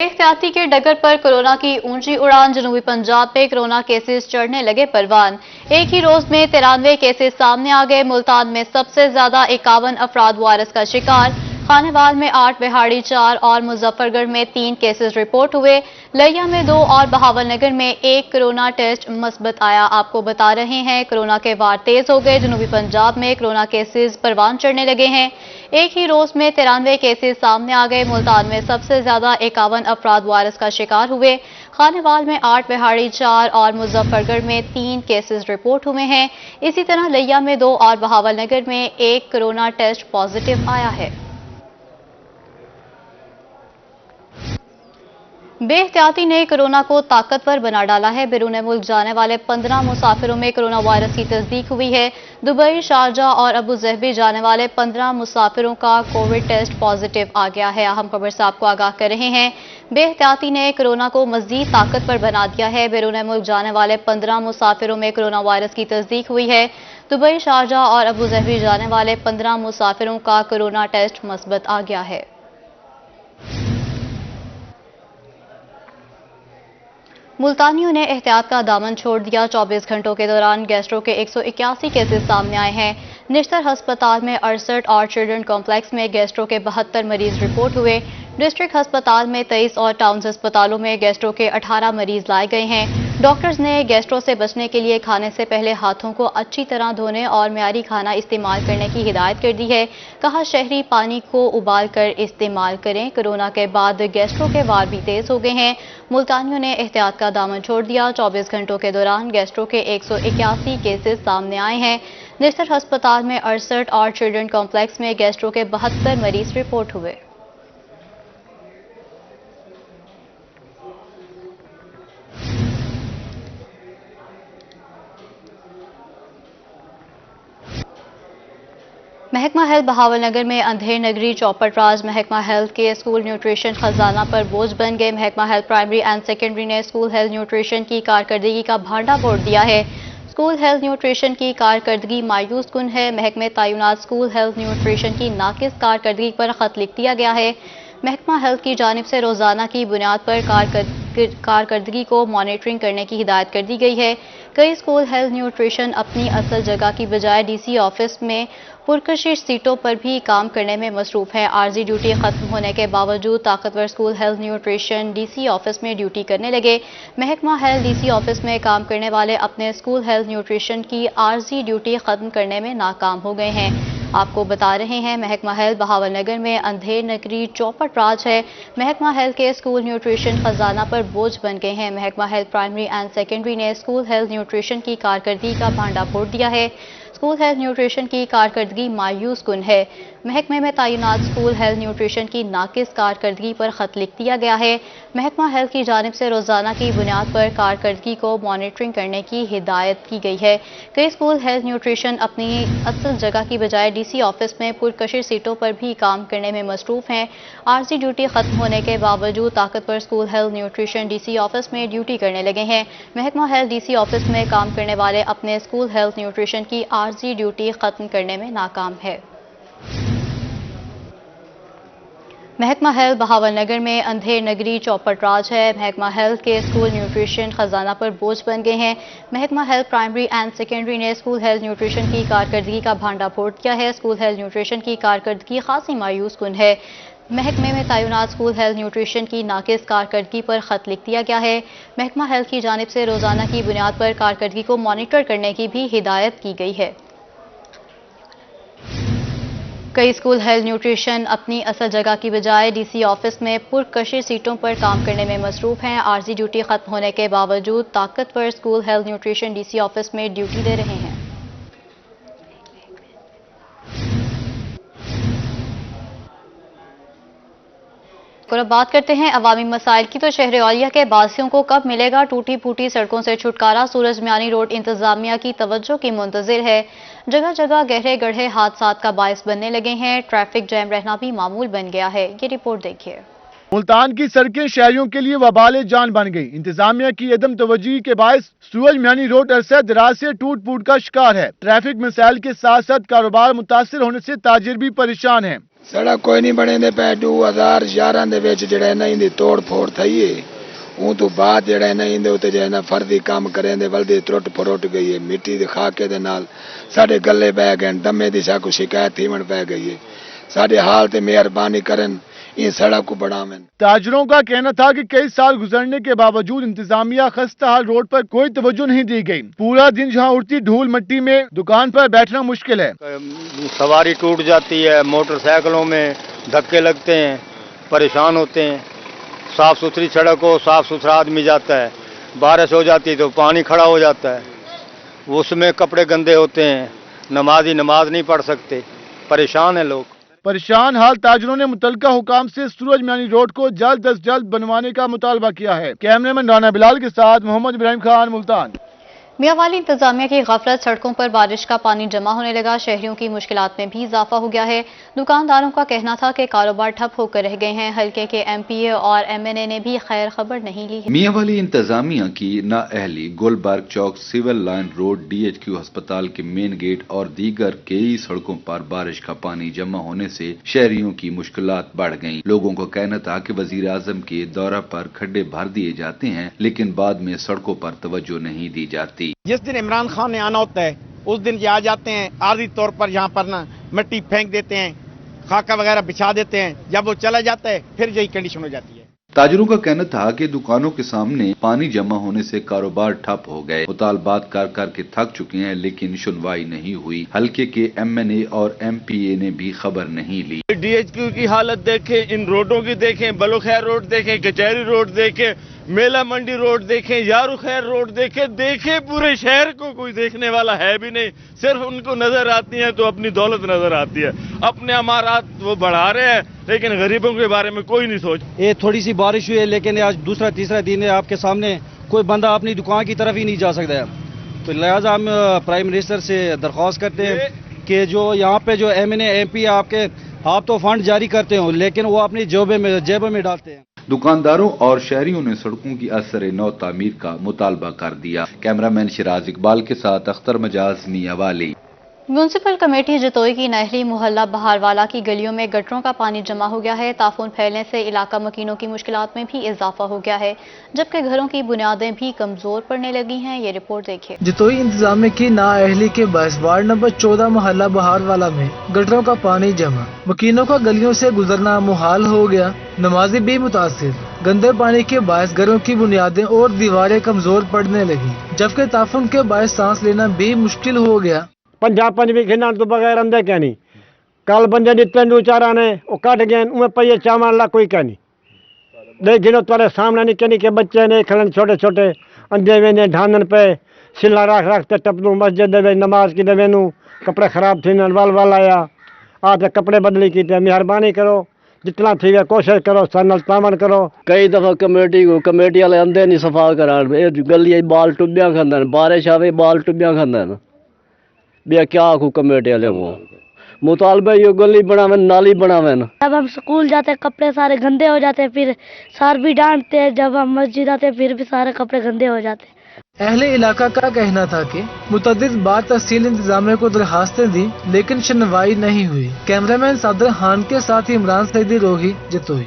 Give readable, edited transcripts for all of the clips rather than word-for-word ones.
احتیاطی کے ڈگر پر کورونا کی اونچی اڑان، جنوبی پنجاب میں کورونا کیسز چڑھنے لگے پروان۔ ایک ہی روز میں 93 کیسز سامنے آ گئے۔ ملتان میں سب سے زیادہ 51 افراد وائرس کا شکار۔ خانیوال میں 8، بہاڑی 4 اور مظفر گڑھ میں 3 کیسز رپورٹ ہوئے۔ لیا میں 2 اور بہاول نگر میں 1 کورونا ٹیسٹ مثبت آیا۔ آپ کو بتا رہے ہیں کورونا کے وار تیز ہو گئے۔ جنوبی پنجاب میں کورونا کیسز پروان چڑھنے لگے ہیں۔ ایک ہی روز میں 93 کیسز سامنے آ گئے۔ ملتان میں سب سے زیادہ 51 افراد وائرس کا شکار ہوئے۔ خانیوال میں 8، بہاڑی 4 اور مظفر گڑھ میں 3 کیسز رپورٹ ہوئے ہیں۔ اسی طرح لیا میں 2 اور بہاول نگر میں 1 کورونا ٹیسٹ پازیٹیو آیا ہے۔ بے احتیاطی نے کورونا کو طاقتور بنا ڈالا ہے۔ بیرون ملک جانے والے 15 مسافروں میں کورونا وائرس کی تصدیق ہوئی ہے۔ دبئی، شارجہ اور ابوظہبی جانے والے 15 مسافروں کا کووڈ ٹیسٹ پازیٹیو آ گیا ہے۔ اہم خبر سے آپ کو آگاہ کر رہے ہیں۔ بے احتیاطی نے کورونا کو مزید طاقتور بنا دیا ہے۔ بیرون ملک جانے والے 15 مسافروں میں کورونا وائرس کی تصدیق ہوئی ہے۔ دبئی، شارجہ اور ابوظہبی جانے والے 15 مسافروں کا کورونا ٹیسٹ مثبت آ گیا ہے۔ ملتانیوں نے احتیاط کا دامن چھوڑ دیا۔ 24 گھنٹوں کے دوران گیسٹرو کے 181 کیسز سامنے آئے ہیں۔ نشتر ہسپتال میں 68 اور چلڈرن کمپلیکس میں گیسٹرو کے 72 مریض رپورٹ ہوئے۔ ڈسٹرکٹ ہسپتال میں 23 اور ٹاؤنز ہسپتالوں میں گیسٹرو کے 18 مریض لائے گئے ہیں۔ ڈاکٹرز نے گیسٹرو سے بچنے کے لیے کھانے سے پہلے ہاتھوں کو اچھی طرح دھونے اور معیاری کھانا استعمال کرنے کی ہدایت کر دی ہے۔ کہا شہری پانی کو ابال کر استعمال کریں۔ کورونا کے بعد گیسٹرو کے وار بھی تیز ہو گئے ہیں۔ ملتانیوں نے احتیاط کا دامن چھوڑ دیا۔ 24 گھنٹوں کے دوران گیسٹرو کے 181 کیسز سامنے آئے ہیں۔ نشتر ہسپتال میں 68 اور چلڈرن کمپلیکس میں گیسٹرو کے 72 مریض رپورٹ ہوئے۔ محکمہ ہیلتھ بہاول نگر میں اندھیر نگری چوپٹ راج محکمہ ہیلتھ کے اسکول نیوٹریشن خزانہ پر بوجھ بن گئے۔ محکمہ ہیلتھ پرائمری اینڈ سیکنڈری نے اسکول ہیلتھ نیوٹریشن کی کارکردگی کا بھانڈا پھوڑ دیا ہے۔ اسکول ہیلتھ نیوٹریشن کی کارکردگی مایوس کن ہے۔ محکمہ تعینات اسکول ہیلتھ نیوٹریشن کی ناقص کارکردگی پر خط لکھ دیا گیا ہے۔ محکمہ ہیلتھ کی جانب سے روزانہ کی بنیاد پر کارکردگی کو مانیٹرنگ کرنے کی ہدایت کر دی گئی ہے۔ کئی اسکول ہیلتھ نیوٹریشن اپنی اصل جگہ کی بجائے ڈی سی آفس میں پرکشش سیٹوں پر بھی کام کرنے میں مصروف ہیں۔ عارضی ڈیوٹی ختم ہونے کے باوجود طاقتور school health nutrition D C office میں ڈیوٹی کرنے لگے۔ محکمہ ہیلتھ ڈی سی آفس میں کام کرنے والے اپنے اسکول ہیلتھ نیوٹریشن کی عارضی ڈیوٹی ختم کرنے میں ناکام ہو گئے ہیں۔ آپ کو بتا رہے ہیں محکمہ ہیلتھ بہاول نگر میں اندھیر نگری چوپٹ راج ہے۔ محکمہ ہیلتھ کے اسکول نیوٹریشن خزانہ پر بوجھ بن گئے ہیں۔ محکمہ ہیلتھ پرائمری اینڈ سیکنڈری نے اسکول ہیلتھ نیوٹریشن کی کارکردگی کا بھانڈا پھوڑ دیا ہے۔ اسکول ہیلتھ نیوٹریشن کی کارکردگی مایوس کن ہے۔ محکمے میں تعینات اسکول ہیلتھ نیوٹریشن کی ناقص کارکردگی پر خط لکھ دیا گیا ہے۔ محکمہ ہیلتھ کی جانب سے روزانہ کی بنیاد پر کارکردگی کو مانیٹرنگ کرنے کی ہدایت کی گئی ہے۔ کئی اسکول ہیلتھ نیوٹریشن اپنی اصل جگہ کی بجائے ڈی سی آفس میں پرکشش سیٹوں پر بھی کام کرنے میں مصروف ہیں۔ عارضی ڈیوٹی ختم ہونے کے باوجود طاقتور school health nutrition D C office میں ڈیوٹی کرنے لگے ہیں۔ محکمہ ہیلتھ ڈی سی آفس میں کام کرنے والے اپنے اسکول ہیلتھ نیوٹریشن کی عارضی ڈیوٹی ختم کرنے میں ناکام ہے۔ محکمہ ہیلتھ بہاول نگر میں اندھیر نگری چوپٹ راج ہے۔ محکمہ ہیلتھ کے اسکول نیوٹریشن خزانہ پر بوجھ بن گئے ہیں۔ محکمہ ہیلتھ پرائمری اینڈ سیکنڈری نے اسکول ہیلتھ نیوٹریشن کی کارکردگی کا بھانڈا پھوڑ دیا ہے۔ اسکول ہیلتھ نیوٹریشن کی کارکردگی خاصی مایوس کن ہے۔ محکمے میں تعینات اسکول ہیلتھ نیوٹریشن کی ناقص کارکردگی پر خط لکھ دیا گیا ہے۔ محکمہ ہیلتھ کی جانب سے روزانہ کی بنیاد پر کارکردگی کو مانیٹر کرنے کی بھی ہدایت کی گئی ہے۔ کئی اسکول ہیلتھ نیوٹریشن اپنی اصل جگہ کی بجائے ڈی سی آفس میں پرکشش سیٹوں پر کام کرنے میں مصروف ہیں۔ عارضی ڈیوٹی ختم ہونے کے باوجود طاقتور school health nutrition D C office میں ڈیوٹی دے رہے ہیں۔ اور اب بات کرتے ہیں عوامی مسائل کی تو شہر اولیا کے باسیوں کو کب ملے گا ٹوٹی پھوٹی سڑکوں سے چھٹکارا؟ سورج میانی روڈ انتظامیہ کی توجہ کی منتظر ہے۔ جگہ جگہ گہرے گڑھے حادثات کا باعث بننے لگے ہیں۔ ٹریفک جام رہنا بھی معمول بن گیا ہے۔ یہ رپورٹ دیکھیے۔ ملتان کی سڑکیں شہریوں کے لیے وبال جان بن گئی۔ انتظامیہ کی عدم توجہی کے باعث سورج میانی روڈ عرصہ دراز سے ٹوٹ پھوٹ کا شکار ہے۔ ٹریفک مسائل کے ساتھ ساتھ کاروبار متاثر ہونے سے تاجر بھی پریشان ہیں۔ सड़क कोई नहीं बने दे पै 2011 ਦੇ ਵਿੱਚ ਜਿਹੜਾ ਇਹਨਾਂ ਦੀ ਤੋੜ ਫੋੜ ਥਈ ਏ ਉਹ ਤੋਂ ਬਾਅਦ ਜਿਹੜਾ ਇਹਨਾਂ ਦੇ ਉੱਤੇ ਜਿਹੜਾ ਫਰਜ਼ੀ ਕੰਮ ਕਰੇ ਦੇ ਬਲਦੀ ਟੁੱਟ ਫਰੋਟ ਗਈ ਏ ਮਿੱਟੀ ਦੇ ਖਾਕੇ ਦੇ ਨਾਲ ਸਾਡੇ ਗੱਲੇ ਬਹਿ ਗਏ ਦਮੇ ਦੀ ਸਾਕੂ ਸ਼ਿਕਾਇਤ ਥੀਵਣ ਪੈ ਗਈ ਏ ਸਾਡੇ ਹਾਲ ਤੇ ਮਿਹਰਬਾਨੀ ਕਰਨ इन सड़क को बढ़ावें। ताजरों का कहना था कि कई साल गुजरने के बावजूद इंतजामिया खस्ता हाल रोड पर कोई तवज्जो नहीं दी गई। पूरा दिन जहां उड़ती धूल मिट्टी में दुकान पर बैठना मुश्किल है। सवारी टूट जाती है, मोटरसाइकिलों में धक्के लगते हैं, परेशान होते हैं। साफ सुथरी सड़क हो, साफ सुथरा आदमी जाता है, बारिश हो जाती है तो पानी खड़ा हो जाता है, उसमें कपड़े गंदे होते हैं, नमाजी नमाज नहीं पढ़ सकते, परेशान है लोग। परेशान हाल ताजरों ने मुतलका हुकाम से सूरज मियानी रोड को जल्द अज जल्द बनवाने का मुतालबा किया है। कैमरामैन राना बिलाल के साथ मोहम्मद इब्राहिम खान, मुल्तान। मियांवाली इंतजामिया की गफलत, सड़कों पर बारिश का पानी जमा होने लगा, शहरियों की मुश्किलात में भी इजाफा हो गया है। दुकानदारों का कहना था कि कारोबार ठप होकर रह गए हैं। हल्के के एमपीए और एमएनए ने भी खैर खबर नहीं ली है। मियांवाली इंतजामिया की नाअहली गुलबर्ग चौक, सिविल लाइन रोड, DHQ अस्पताल के मेन गेट और दीगर कई सड़कों पर बारिश का पानी जमा होने से शहरियों की मुश्किलात बढ़ गईं। लोगों का कहना था कि वजीर आजम के दौरा पर खड्डे भर दिए जाते हैं, लेकिन बाद में सड़कों पर तवज्जो नहीं दी जाती। जिस दिन इमरान खान ने आना होता है उस दिन ये आ जाते हैं, आर्जी तौर पर यहाँ पर ना मिट्टी फेंक देते हैं, खाका वगैरह बिछा देते हैं। जब वो चला जाता है फिर यही कंडीशन हो जाती है। ताजरों का कहना था कि दुकानों के सामने पानी जमा होने से कारोबार ठप हो गए। मुतालबात कर कर के थक चुके हैं, लेकिन सुनवाई नहीं हुई। हल्के के MNA और MPA ने भी खबर नहीं ली। DHQ की हालत देखें, इन रोडों की देखें, बलुखैर रोड देखें, कचहरी रोड देखें, मेला मंडी रोड देखें, यारू खैर रोड देखें, पूरे शहर को कोई देखने वाला है भी नहीं। सिर्फ उनको नजर आती है तो अपनी दौलत नजर आती है, अपने अमारात वो बढ़ा रहे हैं, लेकिन गरीबों के बारे में कोई नहीं सोच। ये थोड़ी सी बारिश हुई है, लेकिन आज दूसरा तीसरा दिन है, आपके सामने कोई बंदा अपनी दुकान की तरफ ही नहीं जा सकता है। तो लिहाजा हम प्राइम मिनिस्टर से दरख्वास्त करते हैं कि जो यहाँ पे जो MNA MP आपके, आप तो फंड जारी करते हो, लेकिन वो अपनी जेबों में डालते हैं। दुकानदारों और शहरियों ने सड़कों की असर नौ तामीर का मुतालबा कर दिया। कैमरामैन शिराज इकबाल के साथ अख्तर मजाज, मियांवाली। म्यूनसिपल कमेटी जतोई की नहली मोहल्ला बहारवाला की गलियों में गटरों का पानी जमा हो गया है। ताफून फैलने से इलाका मकीनों की मुश्किलात में भी इजाफा हो गया है, जबकि घरों की बुनियादें भी कमजोर पड़ने लगी हैं। ये रिपोर्ट देखिए। जतोई इंतजामिया की नाअहली के बायस वार्ड नंबर 14 मोहल्ला बहारवाला में गटरों का पानी जमा, मकीनों का गलियों से गुजरना मुहाल हो गया, नमाजी भी मुतासिर। गंदे पानी के बायस घरों की बुनियादें और दीवारें कमजोर पड़ने लगी, जबकि ताफून के बायस सांस लेना भी मुश्किल हो गया। पंजाब भी खिना तो बगैर अंदर क्या नहीं, कल बंदे ने तेंदू चारा ने वो कट गए, उन्हें पहिए चावल ला कोई क्या नहीं। देख जिन्हों तुम्हारे सामने निके निके बच्चे ने खलन छोटे छोटे अंधे वे ने ढानन पे सिला रखते टपनू मस्जिद दे नमाज की दे नू कपड़े खराब थे वल वल आया आज कपड़े बदली की मेहरबानी करो, जितना थी वे कोशिश करो, सनल तामन करो। कई दफा कमेटी वाले अंधे नहीं सफा करा, गली बाल टुबिया खांदा, बारिश आवे बाल टुबिया खांदा ना, बिया क्या आखू कमेटी वाले वो मुतालबा ये गली बनावे, नाली बनावे ना। जब हम स्कूल जाते कपड़े सारे गंदे हो जाते, फिर सर भी डांटते हैं। जब हम मस्जिद आते फिर भी सारे कपड़े गंदे हो जाते। अहले इलाका का कहना था कि मुतअद्दिद बार तहसील इंतजामिया को दरखास्तें दी, लेकिन सुनवाई नहीं हुई। कैमरामैन सादर खान के साथ इमरान सईदी, रोही, जतोई।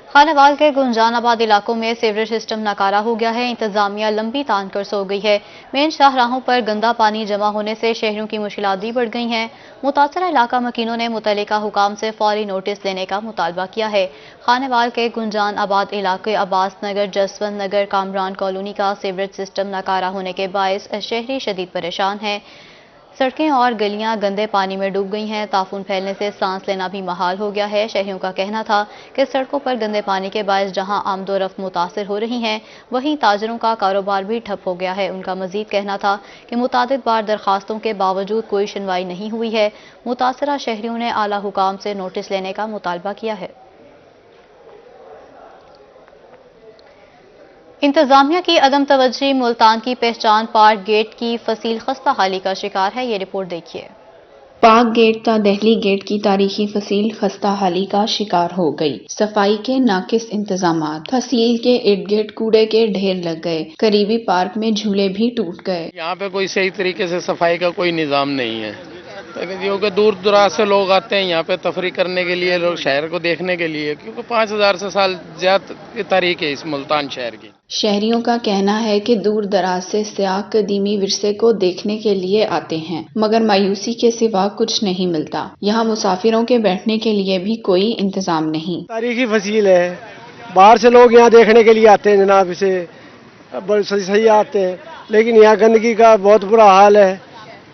खानेवाल के गुंजानाबाद इलाकों में सीवरेज सिस्टम नाकारा हो गया है। इंतजामिया लंबी तान कर सो गई है। मेन शाहराहों पर गंदा पानी जमा होने से शहरों की मुश्किलात भी बढ़ गई हैं। मुतासरा इलाका मकीनों ने मुतल्लिका हुकाम से फौरी नोटिस देने का मुतालबा किया है। खानेवाल के गुंजानाबाद इलाके अब्बास नगर, जसवंत नगर, कामरान कॉलोनी का सीवरेज सिस्टम नाकारा होने के बायस शहरी शदीद परेशान हैं। सड़कें और गलियां गंदे पानी में डूब गई हैं। ताफून फैलने से सांस लेना भी महाल हो गया है। शहरियों का कहना था कि सड़कों पर गंदे पानी के बायस जहां आमदोरफ्त मुतासिर हो रही हैं, वहीं ताजरों का कारोबार भी ठप हो गया है। उनका मजीद कहना था कि मुतादिद बार दरखास्तों के बावजूद कोई सुनवाई नहीं हुई है। मुतासरा शहरियों ने आला हुकाम से नोटिस लेने का मुतालबा किया है। इंतजामिया की अदम तवज्जी मुल्तान की पहचान पार्क गेट की फसील खस्ता हाली का शिकार है। ये रिपोर्ट देखिए। पार्क गेट ता दहली गेट की तारीखी फसील खस्ता हाली का शिकार हो गई। सफाई के नाकिस इंतजामात, फसील के इर्द गिर्द कूड़े के ढेर लग गए। करीबी पार्क में झूले भी टूट गए। यहाँ पे कोई सही तरीके से सफाई का कोई निजाम नहीं है। क्योंकि दूर दराज से लोग आते हैं यहाँ पे तफरी करने के लिए, लोग शहर को देखने के लिए, क्योंकि 5000 से साल ज्यादा की तारीख है इस मुल्तान शहर की। शहरियों का कहना है कि दूर दराज से सयाह कदीमी विरसे को देखने के लिए आते हैं, मगर मायूसी के सिवा कुछ नहीं मिलता। यहाँ मुसाफिरों के बैठने के लिए भी कोई इंतजाम नहीं। तारीखी फसील है, बाहर से लोग यहाँ देखने के लिए आते हैं जनाब, इसे बड़े सही आते हैं, लेकिन यहाँ गंदगी का बहुत बुरा हाल है,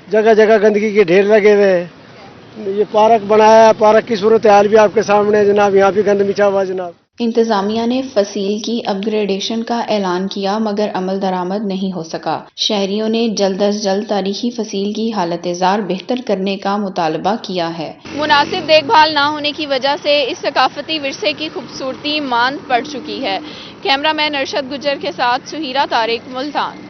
जगह जगह गंदगी के ढेर लगे हुए हैं। ये पार्क बनाया है, पार्क की सूरत हाल भी आपके सामने है जनाब, यहाँ भी गंद मिचा हुआ जनाब। इंतजामिया ने फसील की अपग्रेडेशन का ऐलान किया, मगर अमल दरामद नहीं हो सका। शहरियों ने जल्द अज जल्द तारीखी फसील की हालत-ए-ज़ार बेहतर करने का मुतालबा किया है। मुनासिब देखभाल न होने की वजह से इस सकाफती विरसे की खूबसूरती मांद पड़ चुकी है। कैमरामैन अरशद गुजर के साथ सुहीरा तारिक, मुल्तान।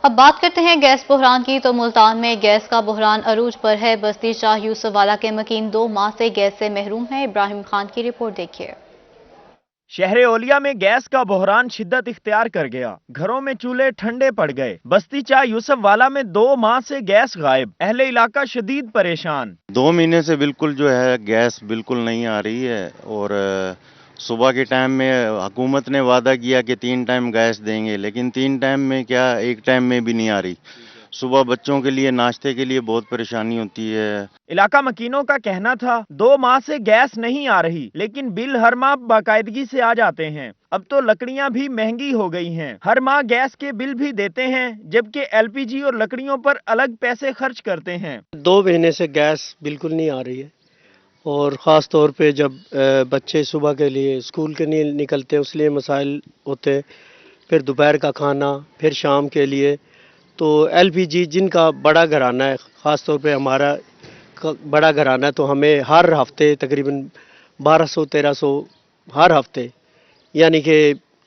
अब बात करते हैं गैस बहरान की, तो मुल्तान में गैस का बहरान अरूज पर है। बस्ती शाह यूसुफ वाला के मकीन 2 माह से गैस से महरूम हैं। इब्राहिम खान की रिपोर्ट देखिए। शहर ओलिया में गैस का बहरान शिद्दत इख्तियार कर गया, घरों में चूल्हे ठंडे पड़ गए। बस्ती चाह यूसुफ वाला में 2 माह से गैस गायब, अहले इलाका शदीद परेशान। 2 महीने से बिल्कुल जो है गैस बिल्कुल नहीं आ रही है, और सुबह के टाइम में हुकूमत ने वादा किया कि 3 टाइम गैस देंगे, लेकिन 3 टाइम में क्या 1 टाइम में भी नहीं आ रही। सुबह बच्चों के लिए नाश्ते के लिए बहुत परेशानी होती है। इलाका मकीनों का कहना था 2 माह से गैस नहीं आ रही, लेकिन बिल हर माह बाकायदगी से आ जाते हैं। अब तो लकड़ियां भी महंगी हो गई हैं, हर माह गैस के बिल भी देते हैं, जबकि एलपीजी और लकड़ियों पर अलग पैसे खर्च करते हैं। 2 महीने से गैस बिल्कुल नहीं आ रही है, और ख़ास तौर पे जब बच्चे सुबह के लिए स्कूल के लिए निकलते हैं, उसलिए मसाइल होते हैं, फिर दोपहर का खाना, फिर शाम के लिए। तो एलपीजी जिनका बड़ा घराना है, ख़ास तौर पे हमारा बड़ा घराना है, तो हमें हर हफ्ते तकरीबन 1200-1300 हर हफ्ते, यानी कि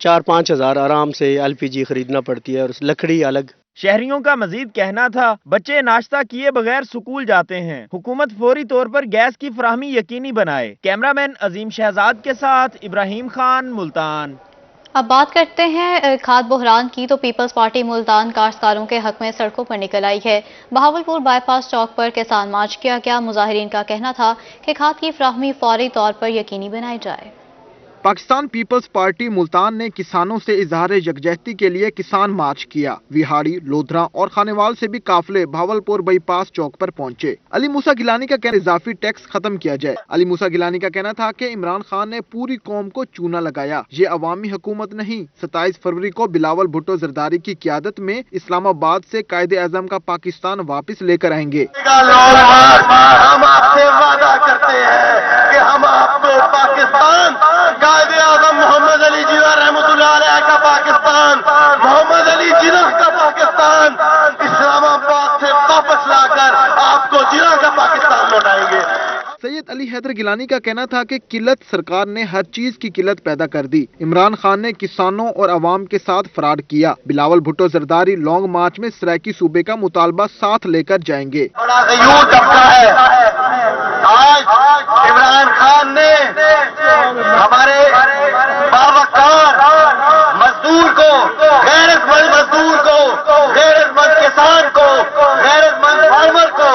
4-5 हज़ार आराम से एलपीजी ख़रीदना पड़ती है, और लकड़ी अलग। शहरियों का मजीद कहना था बच्चे नाश्ता किए बगैर स्कूल जाते हैं, हुकूमत फौरी तौर पर गैस की फराहमी यकीनी बनाए। कैमरामैन अजीम शहजाद के साथ इब्राहिम खान, मुल्तान। अब बात करते हैं खाद बहरान की, तो पीपल्स पार्टी मुल्तान काश्तकारों के हक में सड़कों पर निकल आई है। बहावलपुर बाईपास चौक पर किसान मार्च किया गया। मुजाहिरीन का कहना था कि खाद की फराहमी फौरी तौर पर यकीनी बनाई जाए। पाकिस्तान पीपल्स पार्टी मुल्तान ने किसानों से इजहार यकजहती के लिए किसान मार्च किया। विहाड़ी, लोधरा और खानेवाल से भी काफिले भावलपुर बाईपास चौक पर पहुंचे। अली मूसा गिलानी का कहना इजाफी टैक्स खत्म किया जाए। अली मूसा गिलानी का कहना था कि इमरान खान ने पूरी कौम को चूना लगाया, ये अवामी हुकूमत नहीं। 27 फरवरी को बिलावल भुट्टो जरदारी की क़ियादत में इस्लामाबाद से कायदे आज़म का पाकिस्तान वापस लेकर आएंगे। हम आपसे वादा करते हैं कि हम आपको पाकिस्तान, कायदे आज़म मोहम्मद अली जिन्ना रहमतुल्लाह अलैह का पाकिस्तान, मोहम्मद अली जिन्ना का पाकिस्तान इस्लामाबाद से वापस लाकर आपको जिन्ना का पाकिस्तान लौटाएंगे। सैयद अली हैदर गिलानी का कहना था कि किल्लत सरकार ने हर चीज की किल्लत पैदा कर दी। इमरान खान ने किसानों और अवाम के साथ फ्रॉड किया। बिलावल भुट्टो जरदारी लॉन्ग मार्च में सराइकी सूबे का मुतालबा साथ लेकर जाएंगे। आज इमरान खान ने हमारे बावकार मजदूर को, गैरतमंद मजदूर को, गैरतमंद किसान को, गैरतमंद फार्मर को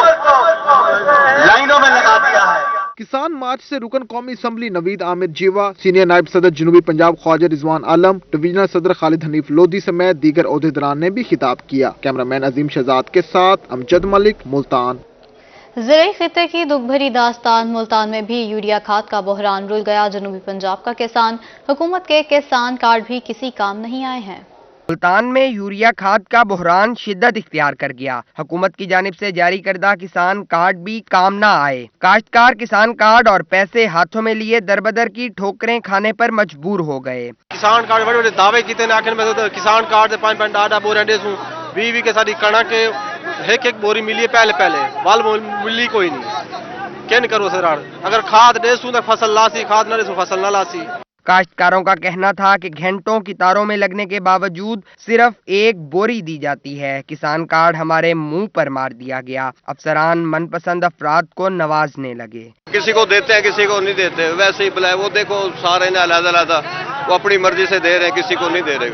लाइनों में लगा दिया है। किसान मार्च से रुकन कौमी असम्बली नवीद आमिर जीवा, सीनियर नायब सदर जनूबी पंजाब ख्वाजा रिजवान आलम, डिवीजनल सदर खालिद हनीफ लोधी समेत दीगर ओहदेदारान ने भी खिताब किया। कैमरामैन अजीम शहजाद के साथ अमजद मलिक, मुल्तान। ज़राई खित्ते की दुख भरी दास्तान, मुल्तान में भी यूरिया खाद का बहरान रुल गया। जनूबी पंजाब का किसान, हुकूमत के किसान कार्ड भी किसी काम नहीं आए हैं। मुल्तान में यूरिया खाद का बहरान शिद्दत इख्तियार कर गया। हुकूमत की जानिब से जारी करदा किसान कार्ड भी काम न आए। काश्तकार किसान कार्ड और पैसे हाथों में लिए दरबदर की ठोकरें खाने पर मजबूर हो गए। किसान कार्ड बड़े बड़े दावे किते किसान कार्ड से 5 डाटा बोरे देसूं 20 के सारी कणक एक बोरी मिली पहले वाल मिली कोई नहीं। क्या करो सर, अगर खाद देसूं तो फसल लासी, खाद न देसूं फसल न लासी। काश्तकारों का कहना था कि घंटों की तारों में लगने के बावजूद सिर्फ 1 बोरी दी जाती है। किसान कार्ड हमारे मुंह पर मार दिया गया। अफसरान मनपसंद अफराद को नवाजने लगे। किसी को देते हैं, किसी को नहीं देते, वैसे ही बुलाए। वो देखो सारे ने अलग-अलग वो अपनी मर्जी से दे रहे हैं, किसी को नहीं दे रहे।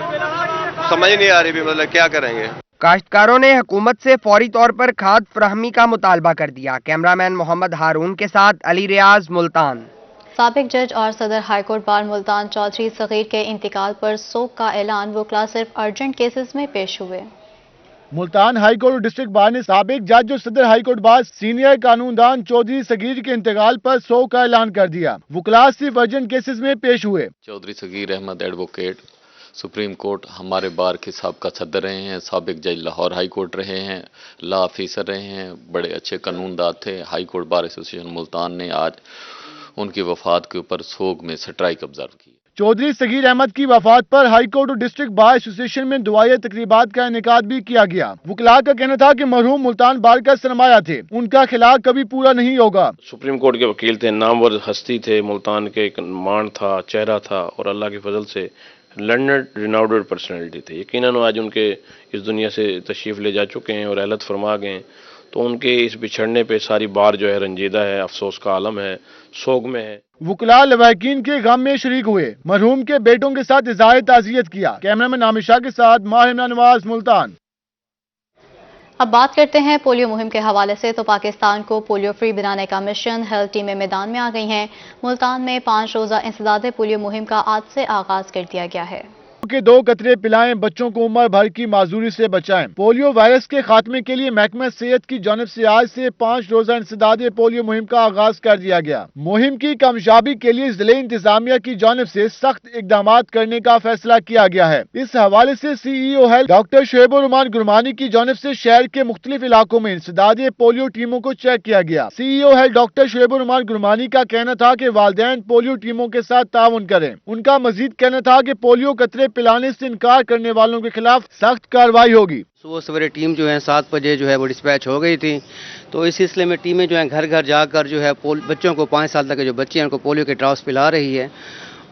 समझ नहीं आ रही भी मतलब क्या करेंगे। काश्तकारों ने हुकूमत से फौरी तौर पर खाद फराहमी का मुतालबा कर दिया। कैमरामैन मोहम्मद हारून के साथ अली रियाज, मुल्तान। साबिक जज और सदर हाईकोर्ट बार मुल्तान चौधरी सगीर के इंतकाल पर सोग का ऐलान। वकला सिर्फ अर्जेंट केसेस में पेश हुए। मुल्तान हाई कोर्ट और डिस्ट्रिक्ट बार ने साबिक जज और सदर high court bar senior कानूनदान Chaudhary Sagir के इंतकाल पर सोग का ऐलान कर दिया। वकला सिर्फ अर्जेंट केसेस में पेश हुए। Chaudhry Sagheer Ahmed advocate, supreme court हमारे बार के साबिका सदर रहे हैं, साबिक जज लाहौर हाई कोर्ट रहे हैं, लॉ ऑफिसर रहे हैं, बड़े अच्छे कानूनदान थे। High court bar association Multan ने आज उनकी वफात के ऊपर सोग में स्ट्राइक ऑब्जर्व की। चौधरी सगीर अहमद की वफात पर हाई कोर्ट और डिस्ट्रिक्ट बार एसोसिएशन में दुआए तकरीबात का इनेकाद भी किया गया। वकला का कहना था कि मरहूम मुल्तान बार का सरमाया थे, उनका खिलाफ कभी पूरा नहीं होगा। सुप्रीम कोर्ट के वकील थे, नामवर हस्ती थे, मुल्तान के एक मान था, चेहरा था और अल्लाह के फजल से लर्नड रिनाउडेड पर्सनैलिटी थे। यकीनन आज उनके इस दुनिया से तशरीफ ले जा चुके हैं और अहलत फरमा गए हैं, तो उनके इस बिछड़ने पे सारी बार जो है रंजीदा है, अफसोस का आलम है, सोग में है। वकला लवाकिन के गम में शरीक हुए, मरहूम के बेटों के साथ इज़हार ताज़ियत किया। कैमरामैन आमिशा के साथ माहिर इमरान नवाज, मुल्तान। अब बात करते हैं पोलियो मुहिम के हवाले से। तो पाकिस्तान को पोलियो फ्री बनाने का मिशन, हेल्थ टीमें मैदान में आ गई हैं। मुल्तान में 5 रोज़ा इंसदादे पोलियो मुहिम का आज से आगाज कर दिया गया है। के 2 कतरे पिलाएं, बच्चों को उम्र भर की माजूरी से बचाएं। पोलियो वायरस के खात्मे के लिए महकमा सेहत की जानिब से आज से 5 रोजा इंसदादे पोलियो मुहिम का आगाज कर दिया गया। मुहिम की कामयाबी के लिए जिले इंतजामिया की जानिब से सख्त इकदाम करने का फैसला किया गया है। इस हवाले से CEO health doctor Shoaib Rahman Gurmani की जानिब से शहर के मुख्तलिफ इलाकों में इंसदादे पोलियो टीमों को चेक किया गया। CEO health doctor Shoaib Rahman Gurmani का कहना था कि वालिदैन पोलियो टीमों के साथ ताउन करें। उनका मजीद कहना था कि पोलियो कतरे पिलाने से इनकार करने वालों के खिलाफ सख्त कार्रवाई होगी। सुबह सवेरे टीम जो है 7 बजे जो है वो डिस्पैच हो गई थी, तो इस सिलसिले में टीमें जो है घर घर जाकर जो है बच्चों को 5 साल तक के जो बच्चे हैं उनको पोलियो के ड्रॉप्स पिला रही है।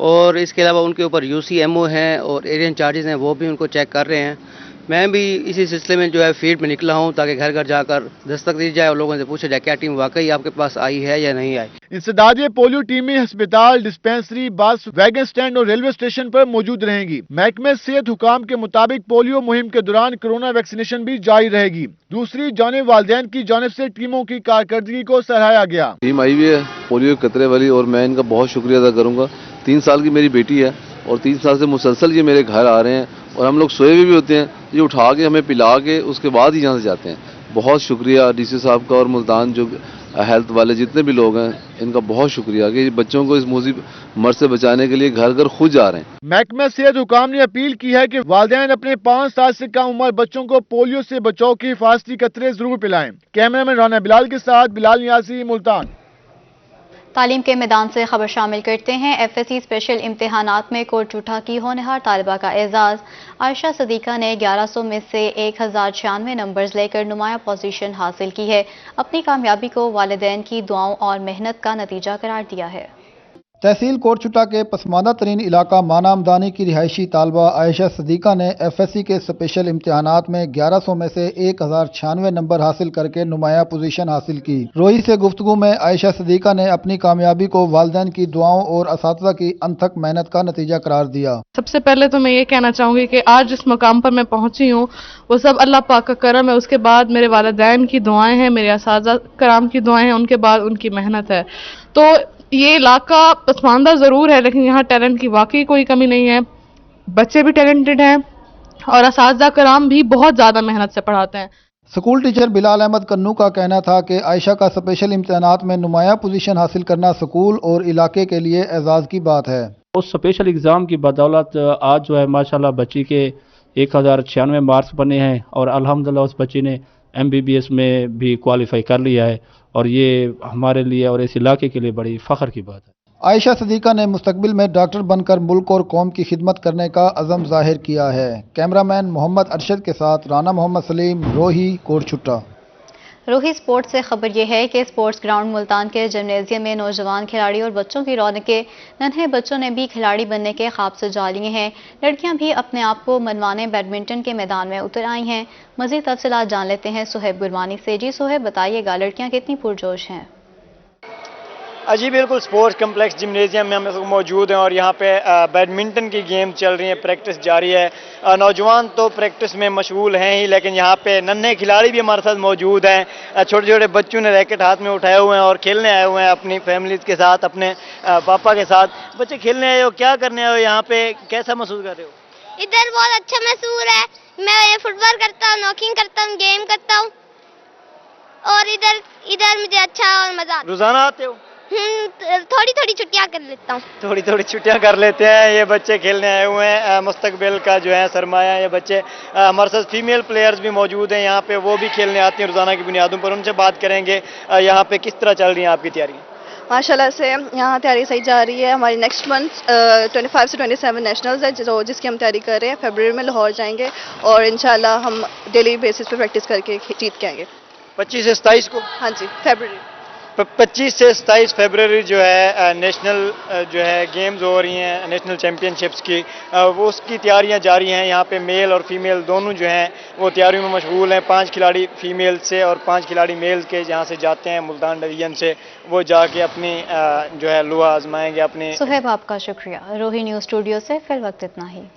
और इसके अलावा उनके ऊपर UCMO हैं और एरिया इंचार्जेस हैं, वो भी उनको चेक कर रहे हैं। मैं भी इसी सिलसिले में जो है फील्ड में निकला हूं ताकि घर घर जाकर दस्तक दी जाए और लोगों से पूछा जाए क्या टीम वाकई आपके पास आई है या नहीं आई। इंसदादे पोलियो टीमें अस्पताल, डिस्पेंसरी, बस, वैगन स्टैंड और रेलवे स्टेशन पर मौजूद रहेंगी। महकमे सेहत हुकाम के मुताबिक पोलियो मुहिम के दौरान कोरोना वैक्सीनेशन भी जारी रहेगी। दूसरी जानिब वालिदैन की जानिब से टीमों की कारकर्दगी को सराहा गया। टीम आई हुई है पोलियो कतरे वाली और मैं इनका बहुत शुक्रिया अदा करूंगा। 3 साल की मेरी बेटी है और 3 साल से मुसलसल ये मेरे घर आ रहे हैं और हम लोग सोए हुए भी होते हैं, ये उठा के हमें पिला के उसके बाद ही यहाँ से जाते हैं। बहुत शुक्रिया DC साहब का और मुल्तान जो हेल्थ वाले जितने भी लोग हैं इनका बहुत शुक्रिया कि बच्चों को इस मुसीबत मर से बचाने के लिए घर घर खुद जा रहे हैं। महकमा सेहत हुकाम ने अपील की है कि वालिदैन अपने 5 साल से कम उम्र बच्चों को पोलियो से बचाव की हिफाजती कतरे जरूर पिलाएं। कैमरामैन राना बिलाल के साथ बिलाल नियासी, मुल्तान। तालीम के मैदान से खबर शामिल करते हैं। FSC स्पेशल इम्तिहानात में कोटचूठा की होनहार तालिबा का एजाज। आयशा सदीका ने 1100 में से 1096 नंबर्स लेकर नुमाया पोजीशन हासिल की है। अपनी कामयाबी को वालिदैन की दुआओं और मेहनत का नतीजा करार दिया है। तहसील कोटचुटा के पसमानदा तरीन इलाका माना मदानी की रिहायशी तालबा आयशा सदीका ने FSC के स्पेशल इम्तिहानात में 1100 में से 1096 नंबर हासिल करके नुमाया पोजीशन हासिल की। रोही से गुफ्तगू में आयशा सदीका ने अपनी कामयाबी को वालिदैन की दुआओं और असातिज़ा की अनथक मेहनत का नतीजा करार दिया। सबसे पहले तो मैं ये कहना चाहूँगी कि आज जिस मकाम पर मैं पहुँची हूँ वो सब अल्लाह पाक का करम है। उसके बाद मेरे वालिदैन की दुआएं हैं, मेरे असातिज़ा कराम की दुआएं हैं, उनके बाद उनकी मेहनत है। तो ये इलाका पसमानदा ज़रूर है लेकिन यहाँ टैलेंट की वाकई कोई कमी नहीं है। बच्चे भी टैलेंटेड हैं और असातिज़ा कराम भी बहुत ज़्यादा मेहनत से पढ़ाते हैं। स्कूल टीचर बिलाल अहमद कन्नू का कहना था कि आयशा का स्पेशल इम्तिहानात में नुमाया पोजीशन हासिल करना स्कूल और इलाके के लिए एजाज़ की बात है। उस स्पेशल एग्ज़ाम की बदौलत आज जो है माशाल्लाह बच्ची के 1096 मार्क्स बने हैं और अल्हम्दुलिल्लाह उस बच्ची ने MBBS में भी क्वालिफाई कर लिया है और ये हमारे लिए और इस इलाके के लिए बड़ी फ़ख्र की बात है। आयशा सदीका ने मुस्तकबिल में डॉक्टर बनकर मुल्क और कौम की खिदमत करने का अज़म जाहिर किया है। कैमरामैन मोहम्मद अरशद के साथ राना मोहम्मद सलीम, रोही, कोटचुट्टा। रोही स्पोर्ट्स से खबर यह है कि स्पोर्ट्स ग्राउंड मुल्तान के जिम्नेजियम में नौजवान खिलाड़ी और बच्चों की रौनकें। नन्हे बच्चों ने भी खिलाड़ी बनने के ख्वाब सजा लिए हैं। लड़कियां भी अपने आप को मनवाने बैडमिंटन के मैदान में उतर आई हैं। मज़ीद तफसीलात जान लेते हैं सुहेब गुरमानी से। जी सुहेब, बताइएगा लड़कियां कितनी पुरजोश हैं? جی بالکل، سپورٹس کمپلیکس جمنیزیم میں ہم موجود ہیں اور یہاں پہ بیڈمنٹن کی گیم چل رہی ہے، پریکٹس جاری ہے۔ نوجوان تو پریکٹس میں مشغول ہیں ہی، لیکن یہاں پہ ننھے کھلاڑی بھی ہمارے ساتھ موجود ہیں۔ چھوٹے چھوٹے بچوں نے ریکٹ ہاتھ میں اٹھائے ہوئے ہیں اور کھیلنے آئے ہوئے ہیں اپنی فیملیز کے ساتھ، اپنے پاپا کے ساتھ۔ بچے کھیلنے آئے ہو، کیا کرنے آئے ہو یہاں پہ، کیسا محسوس کر رہے ہو؟ ادھر بہت اچھا محسوس ہے، میں فٹ بال کرتا ہوں، ناکنگ کرتا ہوں، گیم کرتا ہوں اور ادھر مجھے اچھا اور مزہ آتا ہے۔ روزانہ آتے ہو؟ تھوڑی تھوڑی چھٹیاں کر لیتا ہوں۔ تھوڑی تھوڑی چھٹیاں کر لیتے ہیں، یہ بچے کھیلنے آئے ہوئے ہیں، مستقبل کا جو ہے سرمایہ یہ بچے۔ ہمارے ساتھ فیمیل پلیئرز بھی موجود ہیں یہاں پہ، وہ بھی کھیلنے آتی ہیں روزانہ کی بنیادوں پر، ان سے بات کریں گے یہاں پہ کس طرح چل رہی ہیں آپ کی تیاریاں؟ ماشاءاللہ سے یہاں تیاری صحیح جا رہی ہے۔ ہماری نیکسٹ منتھ 25 سے 27 نیشنلز ہے جس کی ہم تیاری کر رہے ہیں۔ فیبروری میں لاہور جائیں گے اور انشاءاللہ ہم ڈیلی بیسس پہ پریکٹس کر کے جیت کے آئیں گے۔ 25 سے 27 کو؟ ہاں جی، فیبروری۔ 25 سے 27 فیبروری جو ہے نیشنل جو ہے گیمز ہو رہی ہیں، نیشنل چیمپئن شپس کی، وہ اس کی تیاریاں جاری ہیں۔ یہاں پہ میل اور فیمیل دونوں جو ہیں وہ تیاریوں میں مشغول ہیں۔ 5 کھلاڑی فیمیل سے اور 5 کھلاڑی میل کے جہاں سے جاتے ہیں ملتان ڈویژن سے، وہ جا کے اپنی جو ہے لوہا آزمائیں گے اپنی۔ صہیب آپ کا شکریہ۔ روہی نیوز اسٹوڈیو سے فی الوقت اتنا ہی۔